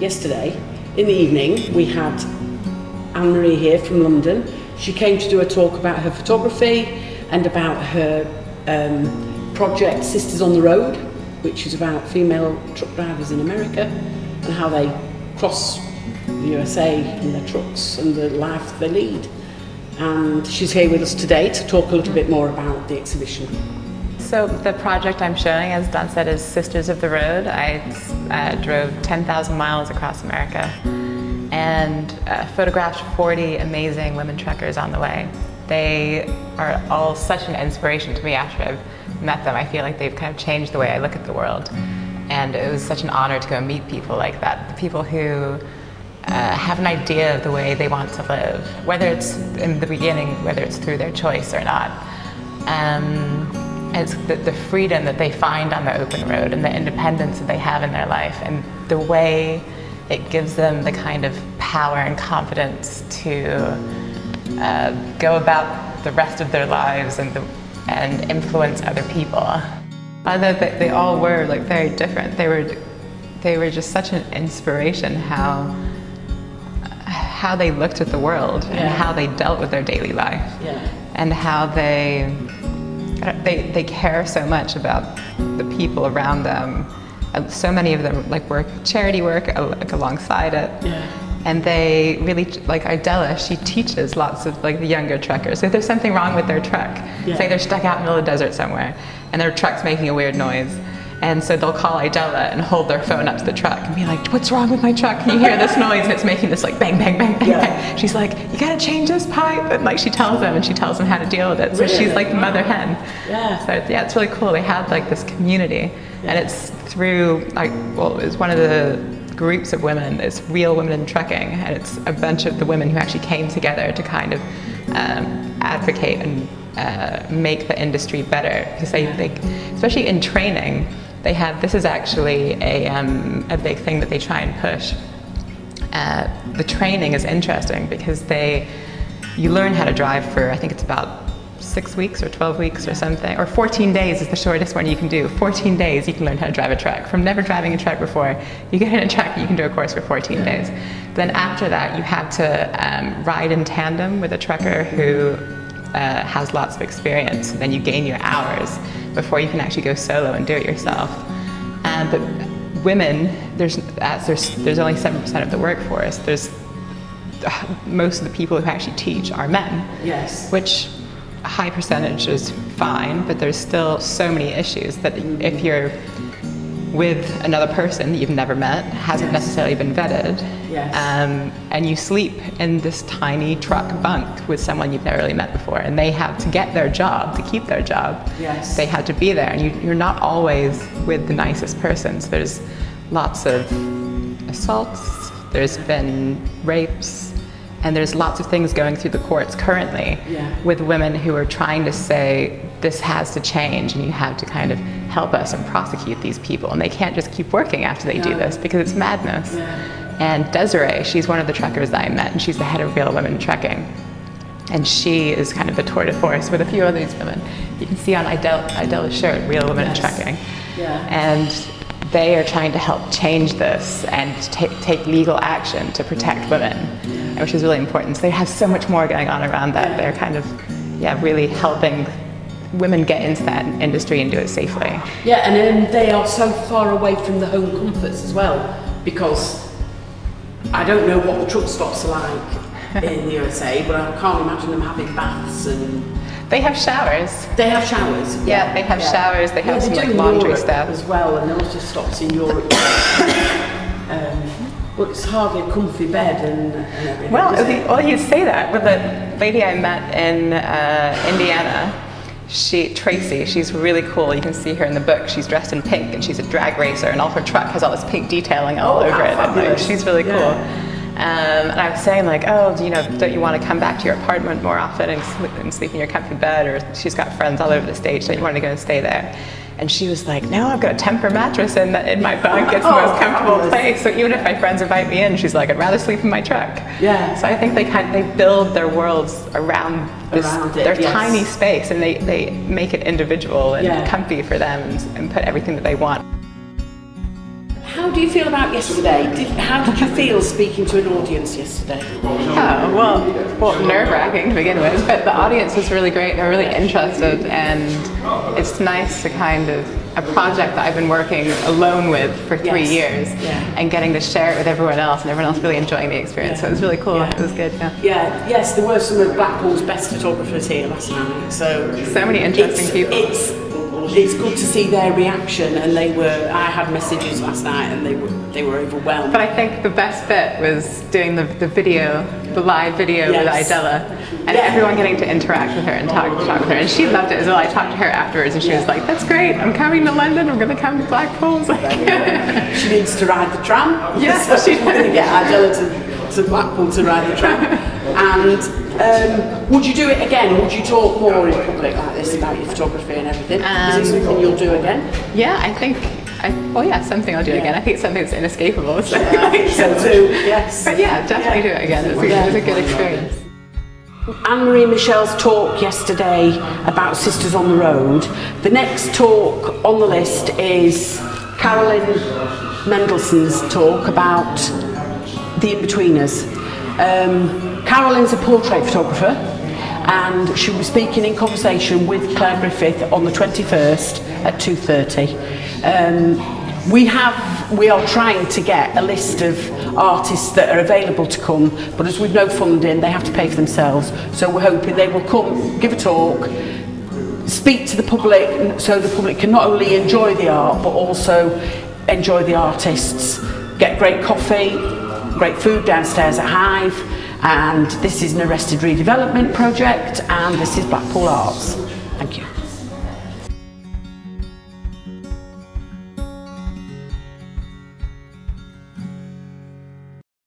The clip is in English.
yesterday, in the evening, we had Anne-Marie here from London. She came to do a talk about her photography and about her project Sisters on the Road, which is about female truck drivers in America and how they cross the USA in their trucks and the life they lead. And she's here with us today to talk a little bit more about the exhibition. So the project I'm showing, as Dawn said, is Sisters of the Road. I drove 10,000 miles across America and photographed 40 amazing women truckers on the way. They are all such an inspiration to me after I've met them. I feel like they've kind of changed the way I look at the world. And it was such an honor to go meet people like that, the people who have an idea of the way they want to live, whether it's in the beginning, whether it's through their choice or not. It's the freedom that they find on the open road and the independence that they have in their life and the way it gives them the kind of power and confidence to go about the rest of their lives and influence other people. Although they all were like very different, they were just such an inspiration how they looked at the world and how they dealt with their daily life and how they care so much about the people around them. So many of them work charity work alongside it. And they really, like Idella, she teaches lots of the younger truckers. If there's something wrong with their truck, say they're stuck out in the middle of the desert somewhere and their truck's making a weird noise. And so they'll call Idella and hold their phone up to the truck and be like, "What's wrong with my truck? Can you hear this noise?" And it's making this bang, bang, bang, bang, bang. She's like, "You gotta change this pipe." And she tells them, and she tells them how to deal with it. So she's like the mother hen. So it's really cool. They have this community. And it's through, it was one of the groups of women, it's Real Women in Trucking. And it's a bunch of the women who actually came together to kind of advocate and make the industry better. Because they think, especially in training, this is actually a big thing that they try and push. The training is interesting because you learn how to drive for, I think it's about 6 weeks or 12 weeks or something, or 14 days is the shortest one you can do. 14 days you can learn how to drive a truck. From never driving a truck before, you get in a truck, you can do a course for 14 days. Then after that, you have to ride in tandem with a trucker who has lots of experience. Then you gain your hours before you can actually go solo and do it yourself. But women, there's only 7% of the workforce. Most of the people who actually teach are men. Which a high percentage is fine, but there's still so many issues that if you're with another person that you've never met, hasn't necessarily been vetted, and you sleep in this tiny truck bunk with someone you've never really met before, and they have to get their job, to keep their job, they have to be there, and you're not always with the nicest persons. There's lots of assaults, there's been rapes, and there's lots of things going through the courts currently with women who are trying to say, this has to change and you have to kind of help us and prosecute these people. And they can't just keep working after they do this because it's madness. And Desiree, she's one of the truckers that I met, and she's the head of Real Women in Trucking. And she is kind of the tour de force with a few of these women. You can see on Idella's shirt, Real Women in Trucking. And they are trying to help change this and take legal action to protect women, which is really important. So they have so much more going on around that. They're kind of, really helping women get into that industry and do it safely. And then they are so far away from the home comforts as well, because I don't know what the truck stops are like in the USA, but I can't imagine them having baths and... They have showers. They have showers. Yeah, they have showers. They have some laundry stuff as well, and there also stops in Europe. But it's hardly a comfy bed and everything. Well, you say that, but the lady I met in Indiana, Tracy, she's really cool. You can see her in the book. She's dressed in pink and she's a drag racer, and all her truck has all this pink detailing all over it. And, she's really cool. And I was saying don't you want to come back to your apartment more often and sleep in your comfy bed? Or she's got friends all over the state. Don't you want to go and stay there? And she was like, "No, I've got a Tempur mattress in my bunk. It's the most comfortable place. So even if my friends invite me in, she's like, I'd rather sleep in my truck." So I think they build their worlds around their tiny space, and they make it individual and comfy for them and put everything that they want. How how do you feel about yesterday? How did you feel speaking to an audience yesterday? Oh, well, nerve-wracking to begin with, but the audience was really great. They're really interested, and it's nice to kind of, a project that I've been working alone with for 3 years, and getting to share it with everyone else, and everyone else really enjoying the experience. So it was really cool. It was good. Yes, there were some of Blackpool's best photographers here last night. So many interesting people. It's good to see their reaction, and I had messages last night, and they were overwhelmed. But I think the best bit was doing the video, the live video with Idella, and everyone getting to interact with her and talk with her, and she loved it as well. I talked to her afterwards, and she was like, "That's great! I'm coming to London. We're going to come to Blackpool." She needs to ride the tram. Yes, so she's going to get Idella to Blackpool to ride the tram. And would you do it again? Would you talk more in public like this about your photography and everything? Is it something you'll do again? Yeah, I think. Something I'll do again. I think it's something that's inescapable. So, yes. But yeah, definitely do it again. It was a good experience. Anne-Marie Michel's talk yesterday about Sisters on the Road. The next talk on the list is Carolyn Mendelssohn's talk about the In-Betweeners. Carolyn's a portrait photographer, and she'll be speaking in conversation with Claire Griffith on the 21st at 2:30. We are trying to get a list of artists that are available to come, but as we've no funding, they have to pay for themselves. So we're hoping they will come, give a talk, speak to the public, so the public can not only enjoy the art, but also enjoy the artists, get great coffee, great food downstairs at Hive. And this is an arrested redevelopment project, and this is Blackpool Arts. Thank you.